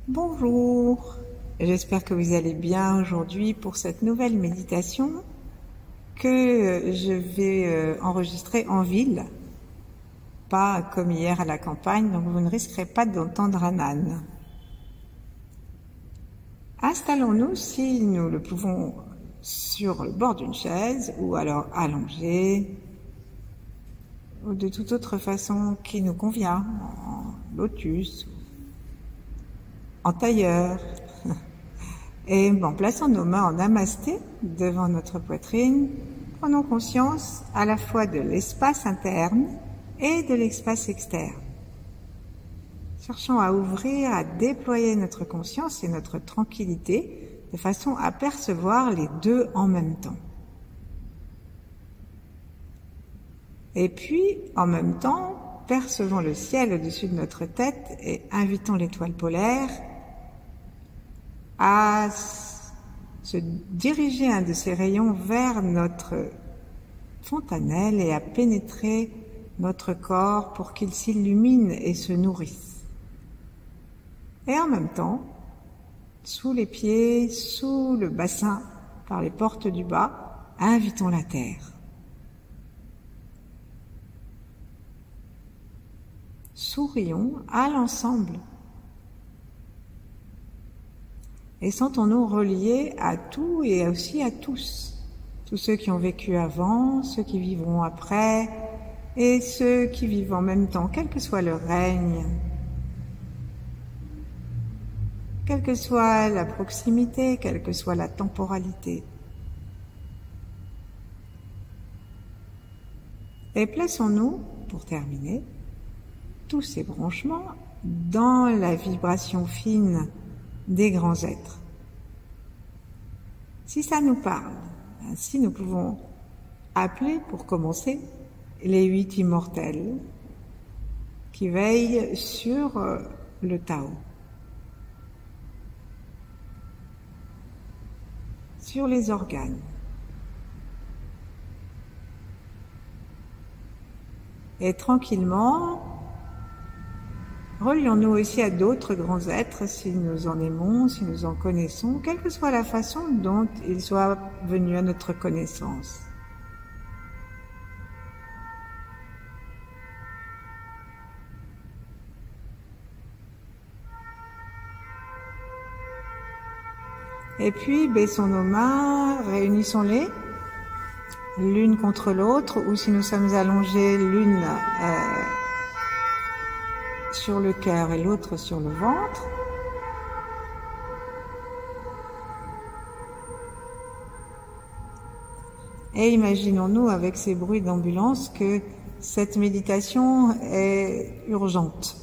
Bonjour, j'espère que vous allez bien aujourd'hui pour cette nouvelle méditation que je vais enregistrer en ville, pas comme hier à la campagne, donc vous ne risquerez pas d'entendre un âne. Installons-nous, si nous le pouvons, sur le bord d'une chaise ou alors allongés ou de toute autre façon qui nous convient, en lotus, en tailleur. Et en plaçant nos mains en namasté devant notre poitrine, prenons conscience à la fois de l'espace interne et de l'espace externe. Cherchons à ouvrir, à déployer notre conscience et notre tranquillité de façon à percevoir les deux en même temps. Et puis, en même temps, percevons le ciel au-dessus de notre tête et invitons l'étoile polaire à se diriger un de ses rayons vers notre fontanelle et à pénétrer notre corps pour qu'il s'illumine et se nourrisse. Et en même temps, sous les pieds, sous le bassin, par les portes du bas, invitons la terre. Sourions à l'ensemble. Et sentons-nous reliés à tout et aussi à tous. Tous ceux qui ont vécu avant, ceux qui vivront après, et ceux qui vivent en même temps, quel que soit leur règne, quelle que soit la proximité, quelle que soit la temporalité. Et plaçons-nous, pour terminer, tous ces branchements dans la vibration fine des grands êtres. Si ça nous parle, ainsi nous pouvons appeler, pour commencer, les 8 immortels qui veillent sur le Tao, sur les organes. Et tranquillement, relions-nous aussi à d'autres grands êtres, si nous en aimons, si nous en connaissons, quelle que soit la façon dont ils soient venus à notre connaissance. Et puis, baissons nos mains, réunissons-les, l'une contre l'autre, ou si nous sommes allongés l'une sur le cœur et l'autre sur le ventre. Et imaginons-nous avec ces bruits d'ambulance que cette méditation est urgente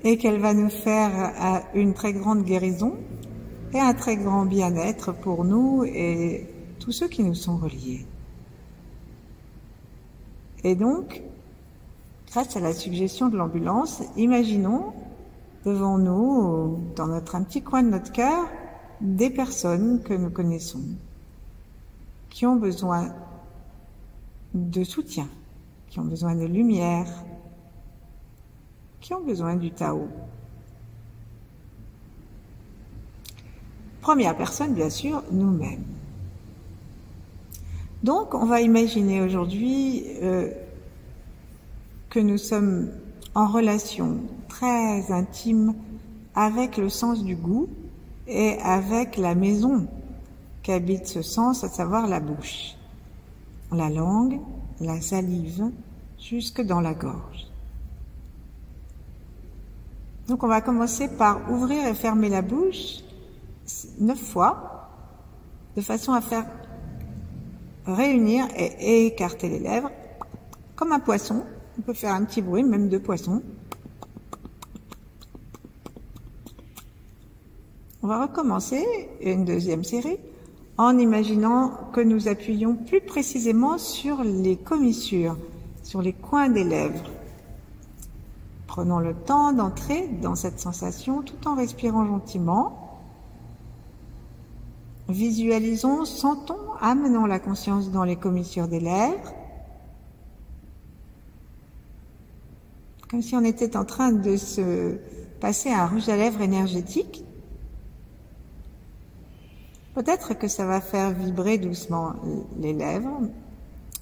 et qu'elle va nous faire une très grande guérison et un très grand bien-être pour nous et tous ceux qui nous sont reliés. Et donc, grâce à la suggestion de l'ambulance, imaginons devant nous, dans un petit coin de notre cœur, des personnes que nous connaissons, qui ont besoin de soutien, qui ont besoin de lumière, qui ont besoin du Tao. Première personne, bien sûr, nous-mêmes. Donc, on va imaginer aujourd'hui que nous sommes en relation très intime avec le sens du goût et avec la maison qu'habite ce sens, à savoir la bouche, la langue, la salive, jusque dans la gorge. Donc on va commencer par ouvrir et fermer la bouche 9 fois, de façon à faire réunir et écarter les lèvres, comme un poisson. On peut faire un petit bruit, même de poisson. On va recommencer une deuxième série en imaginant que nous appuyons plus précisément sur les commissures, sur les coins des lèvres. Prenons le temps d'entrer dans cette sensation tout en respirant gentiment. Visualisons, sentons, amenons la conscience dans les commissures des lèvres. Comme si on était en train de se passer à un rouge à lèvres énergétique. Peut-être que ça va faire vibrer doucement les lèvres.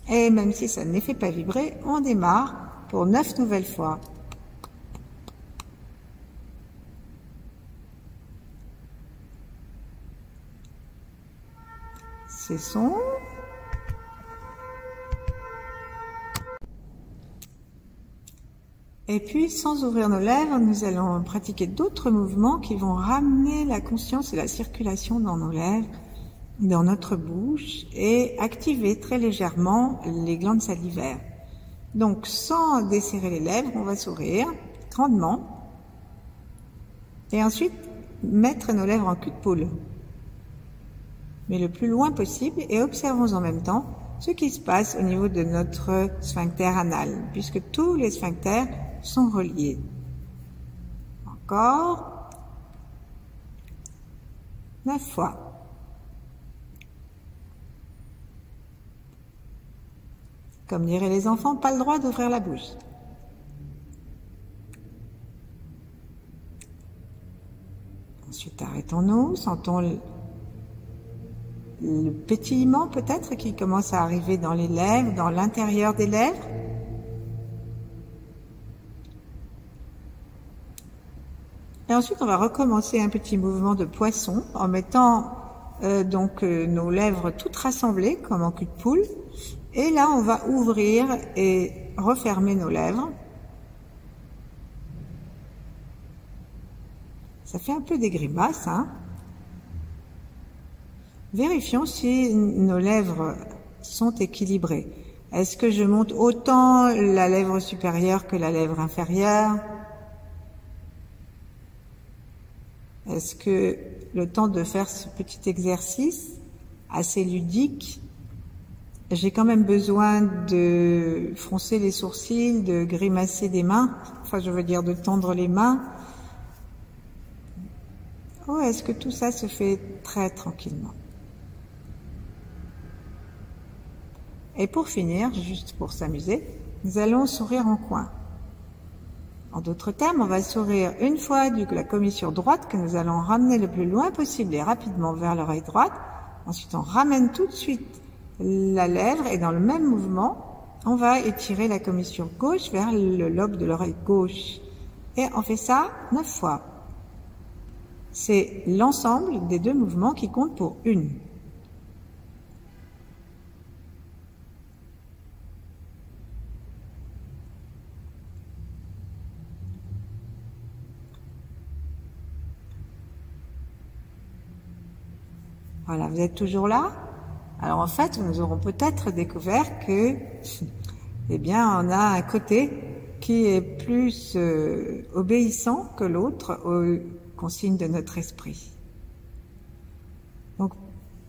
Et même si ça ne les fait pas vibrer, on démarre pour 9 nouvelles fois. Cessons. Et puis, sans ouvrir nos lèvres, nous allons pratiquer d'autres mouvements qui vont ramener la conscience et la circulation dans nos lèvres, dans notre bouche, et activer très légèrement les glandes salivaires. Donc, sans desserrer les lèvres, on va sourire grandement. Et ensuite, mettre nos lèvres en cul de poule, mais le plus loin possible, et observons en même temps ce qui se passe au niveau de notre sphincter anal, puisque tous les sphincters sont reliés. Encore 9 fois. Comme diraient les enfants, pas le droit d'ouvrir la bouche. Ensuite, arrêtons-nous, sentons le pétillement peut-être qui commence à arriver dans les lèvres, dans l'intérieur des lèvres. Et ensuite, on va recommencer un petit mouvement de poisson en mettant nos lèvres toutes rassemblées comme en cul de poule. Et là, on va ouvrir et refermer nos lèvres. Ça fait un peu des grimaces, hein. Vérifions si nos lèvres sont équilibrées. Est-ce que je monte autant la lèvre supérieure que la lèvre inférieure? Est-ce que le temps de faire ce petit exercice assez ludique, j'ai quand même besoin de froncer les sourcils, de grimacer des mains, enfin je veux dire de tendre les mains? Ou est-ce que tout ça se fait très tranquillement? Et pour finir, juste pour s'amuser, nous allons sourire en coin. En d'autres termes, on va sourire une fois de la commissure droite que nous allons ramener le plus loin possible et rapidement vers l'oreille droite. Ensuite, on ramène tout de suite la lèvre et dans le même mouvement, on va étirer la commissure gauche vers le lobe de l'oreille gauche. Et on fait ça 9 fois. C'est l'ensemble des deux mouvements qui compte pour une. Voilà, vous êtes toujours là? Alors en fait, nous aurons peut-être découvert que, eh bien, on a un côté qui est plus obéissant que l'autre aux consignes de notre esprit. Donc,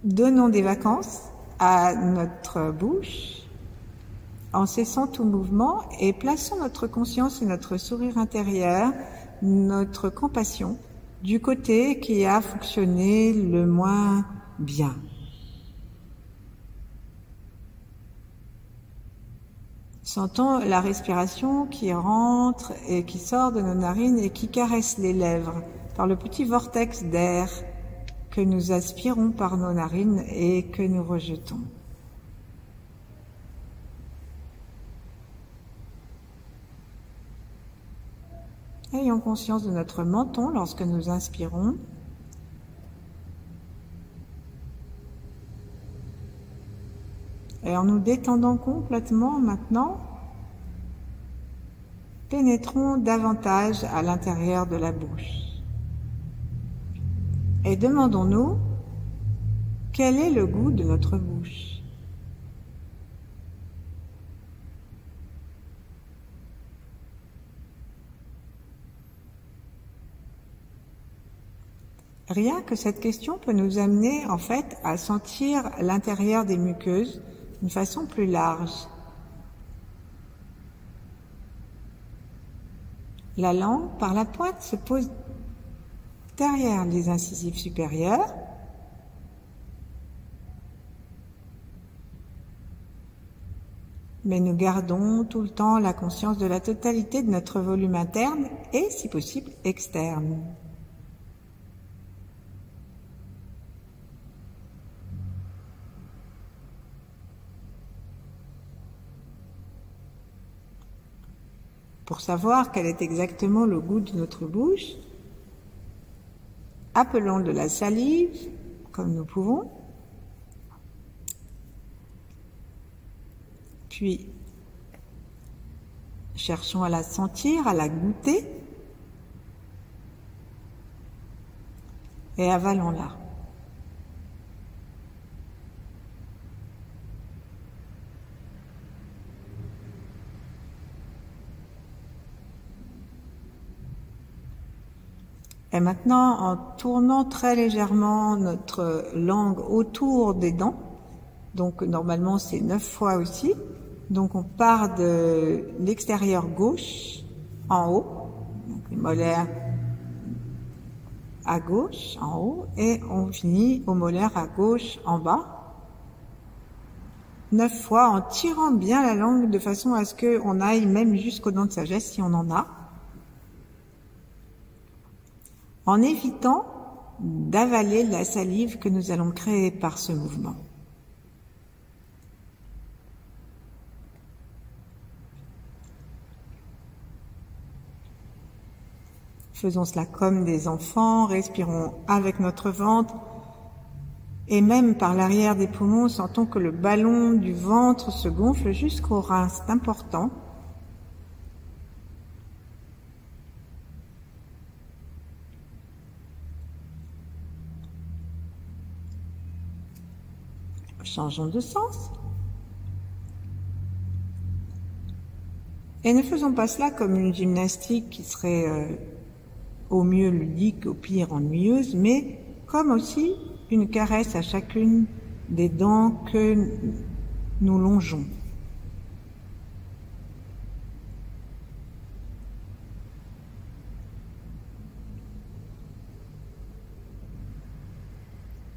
donnons des vacances à notre bouche en cessant tout mouvement et plaçons notre conscience et notre sourire intérieur, notre compassion, du côté qui a fonctionné le moins bien. Sentons la respiration qui rentre et qui sort de nos narines et qui caresse les lèvres par le petit vortex d'air que nous aspirons par nos narines et que nous rejetons. Ayons conscience de notre menton lorsque nous inspirons. Et en nous détendant complètement maintenant, pénétrons davantage à l'intérieur de la bouche. Et demandons-nous quel est le goût de notre bouche. Rien que cette question peut nous amener en fait à sentir l'intérieur des muqueuses d'une façon plus large. La langue, par la pointe, se pose derrière les incisives supérieures. mais nous gardons tout le temps la conscience de la totalité de notre volume interne et, si possible, externe. Pour savoir quel est exactement le goût de notre bouche, appelons de la salive, comme nous pouvons, puis cherchons à la sentir, à la goûter, et avalons-la. Et maintenant, en tournant très légèrement notre langue autour des dents, donc normalement c'est 9 fois aussi, donc on part de l'extérieur gauche en haut, donc les molaires à gauche en haut, et on finit aux molaires à gauche en bas, 9 fois en tirant bien la langue de façon à ce qu'on aille même jusqu'aux dents de sagesse si on en a, en évitant d'avaler la salive que nous allons créer par ce mouvement. Faisons cela comme des enfants, respirons avec notre ventre et même par l'arrière des poumons, sentons que le ballon du ventre se gonfle jusqu'aux reins, c'est important. Changeons de sens. Et ne faisons pas cela comme une gymnastique qui serait au mieux ludique, au pire ennuyeuse, mais comme aussi une caresse à chacune des dents que nous longeons.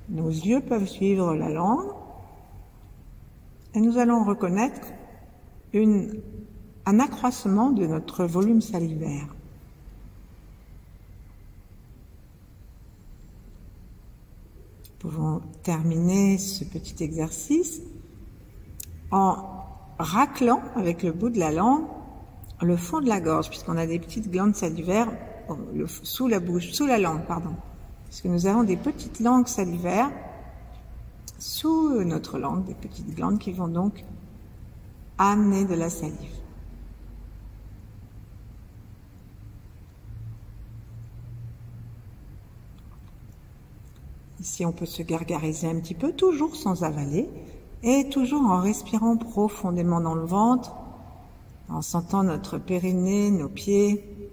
Nos yeux peuvent suivre la langue et nous allons reconnaître un accroissement de notre volume salivaire. Nous pouvons terminer ce petit exercice en raclant avec le bout de la langue le fond de la gorge, puisqu'on a des petites glandes salivaires sous la bouche, sous la langue, pardon. Parce que nous avons des petites langues salivaires sous notre langue, des petites glandes qui vont donc amener de la salive. Ici, on peut se gargariser un petit peu, toujours sans avaler, et toujours en respirant profondément dans le ventre, en sentant notre périnée, nos pieds,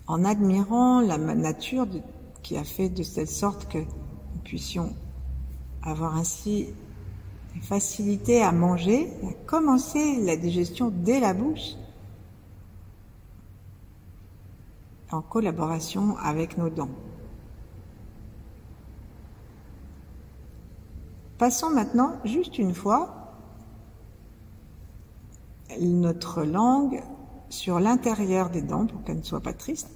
en admirant la nature qui a fait de telle sorte que nous puissions avoir ainsi une facilité à manger, à commencer la digestion dès la bouche, en collaboration avec nos dents. Passons maintenant, juste une fois, notre langue sur l'intérieur des dents pour qu'elle ne soit pas triste,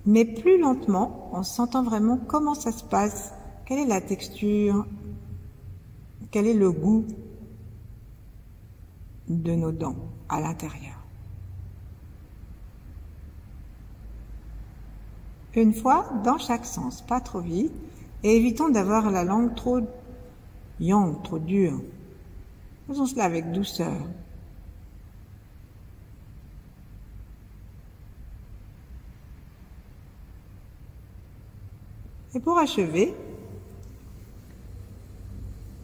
mais plus lentement, en sentant vraiment comment ça se passe, quelle est la texture, quel est le goût de nos dents à l'intérieur. Une fois, dans chaque sens, pas trop vite, et évitons d'avoir la langue trop yang, trop dure. Faisons cela avec douceur. Et pour achever,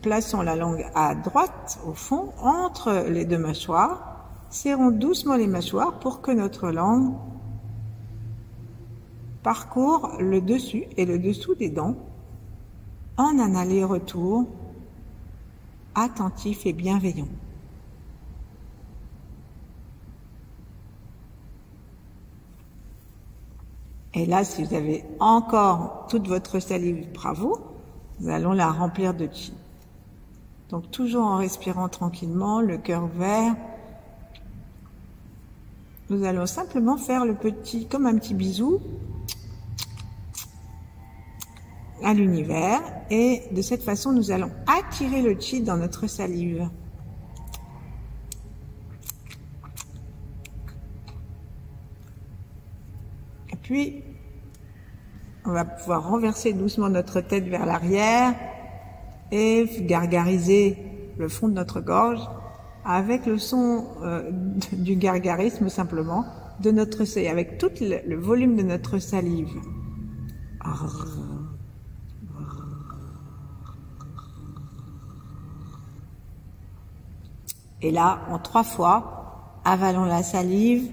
plaçons la langue à droite, au fond, entre les deux mâchoires. Serrons doucement les mâchoires pour que notre langue parcourt le dessus et le dessous des dents en un aller-retour attentif et bienveillant. Et là, si vous avez encore toute votre salive, bravo, nous allons la remplir de chi. Donc toujours en respirant tranquillement, le cœur ouvert. Nous allons simplement faire le petit, comme un petit bisou à l'univers, et de cette façon nous allons attirer le chi dans notre salive. Et puis on va pouvoir renverser doucement notre tête vers l'arrière et gargariser le fond de notre gorge avec le son du gargarisme simplement de notre salive, avec tout le volume de notre salive. Et là, en 3 fois, avalons la salive.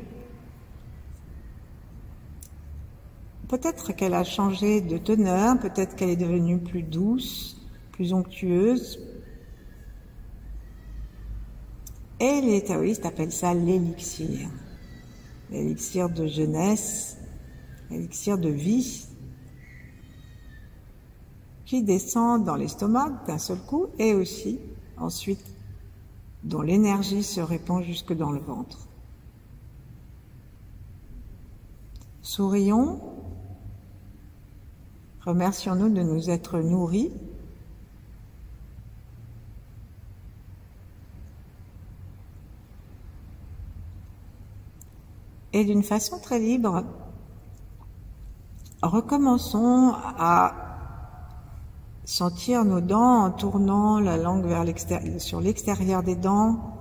Peut-être qu'elle a changé de teneur, peut-être qu'elle est devenue plus douce, plus onctueuse. Et les taoïstes appellent ça l'élixir. L'élixir de jeunesse, l'élixir de vie, qui descend dans l'estomac d'un seul coup et aussi, ensuite, dont l'énergie se répand jusque dans le ventre. Sourions, remercions-nous de nous être nourris. Et d'une façon très libre, recommençons à sentir nos dents en tournant la langue vers sur l'extérieur des dents,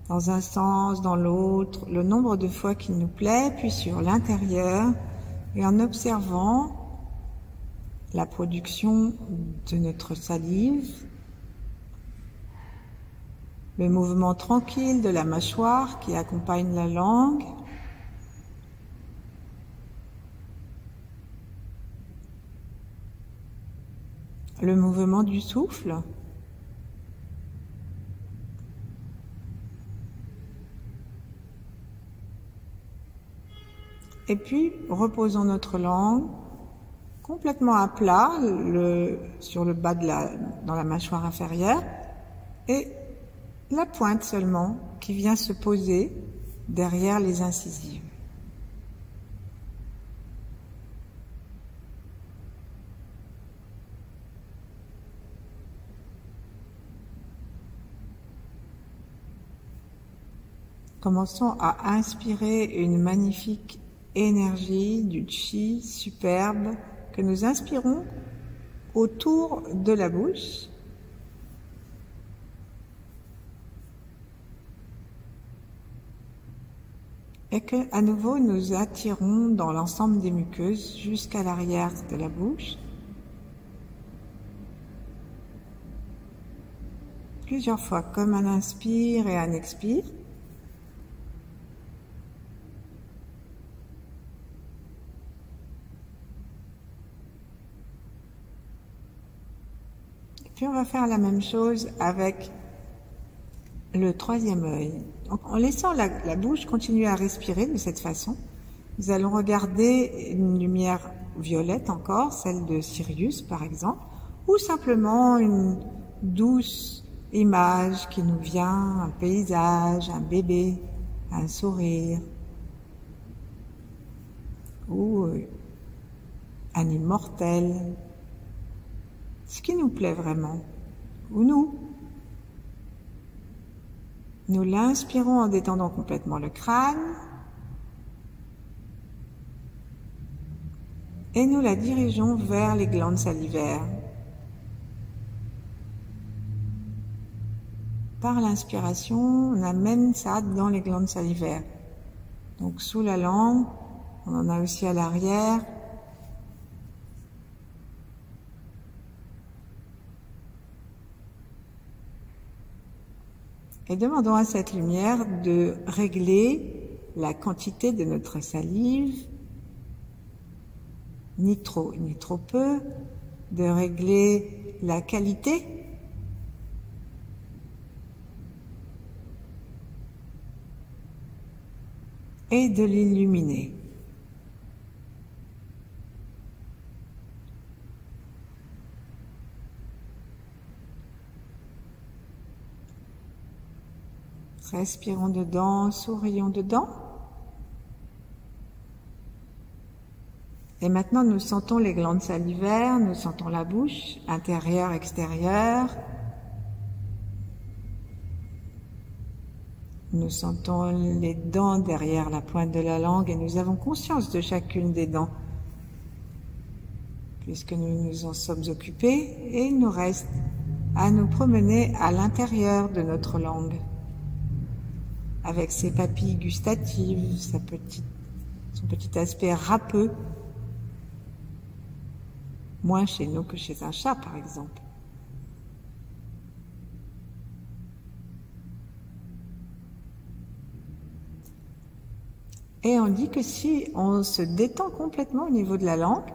dans un sens, dans l'autre, le nombre de fois qu'il nous plaît, puis sur l'intérieur, et en observant la production de notre salive, le mouvement tranquille de la mâchoire qui accompagne la langue, le mouvement du souffle, et puis reposons notre langue complètement à plat sur le bas dans la mâchoire inférieure, et la pointe seulement qui vient se poser derrière les incisives. Commençons à inspirer une magnifique énergie du chi superbe que nous inspirons autour de la bouche. Et que, à nouveau, nous attirons dans l'ensemble des muqueuses jusqu'à l'arrière de la bouche. Plusieurs fois, comme un inspire et un expire. Puis on va faire la même chose avec le 3e œil. Donc, en laissant la bouche continuer à respirer de cette façon, nous allons regarder une lumière violette encore, celle de Sirius par exemple, ou simplement une douce image qui nous vient, un paysage, un bébé, un sourire, ou un immortel, ce qui nous plaît vraiment, ou nous l'inspirons en détendant complètement le crâne et nous la dirigeons vers les glandes salivaires. Par l'inspiration, on amène ça dans les glandes salivaires. Donc sous la langue, on en a aussi à l'arrière. Et demandons à cette lumière de régler la quantité de notre salive, ni trop ni trop peu, de régler la qualité et de l'illuminer. Respirons dedans, sourions dedans. Et maintenant, nous sentons les glandes salivaires, nous sentons la bouche, intérieure, extérieure. Nous sentons les dents derrière la pointe de la langue et nous avons conscience de chacune des dents, puisque nous nous en sommes occupés, et il nous reste à nous promener à l'intérieur de notre langue, avec ses papilles gustatives, son petit aspect râpeux, moins chez nous que chez un chat par exemple. Et on dit que si on se détend complètement au niveau de la langue,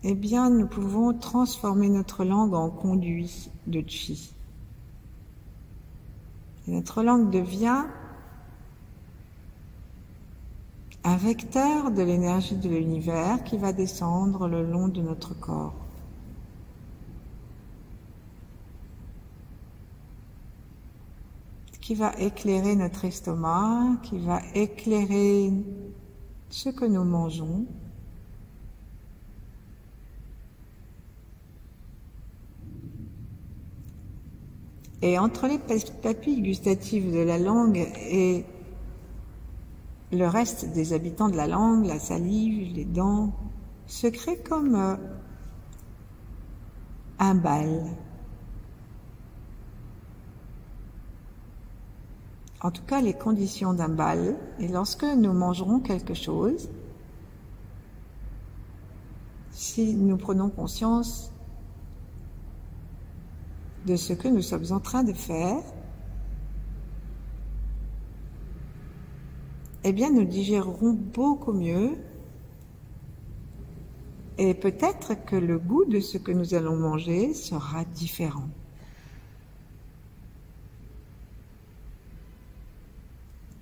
eh bien nous pouvons transformer notre langue en conduit de chi. Et notre langue devient un vecteur de l'énergie de l'univers qui va descendre le long de notre corps. Qui va éclairer notre estomac, qui va éclairer ce que nous mangeons. Et entre les papilles gustatives de la langue et le reste des habitants de la langue, la salive, les dents, se crée comme un bal. En tout cas, les conditions d'un bal. Et lorsque nous mangerons quelque chose, si nous prenons conscience de ce que nous sommes en train de faire, eh bien nous digérerons beaucoup mieux et peut-être que le goût de ce que nous allons manger sera différent.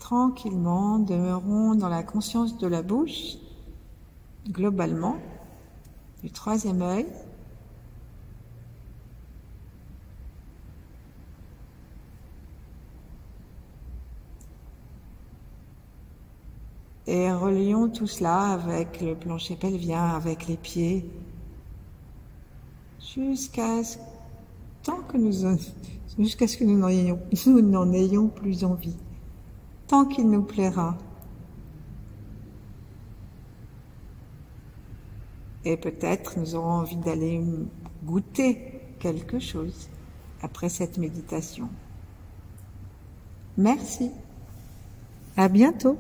Tranquillement, demeurons dans la conscience de la bouche, globalement, du troisième œil. Et relions tout cela avec le plancher pelvien, avec les pieds, jusqu'à ce que nous n'en ayons plus envie, tant qu'il nous plaira. Et peut-être nous aurons envie d'aller goûter quelque chose après cette méditation. Merci. À bientôt.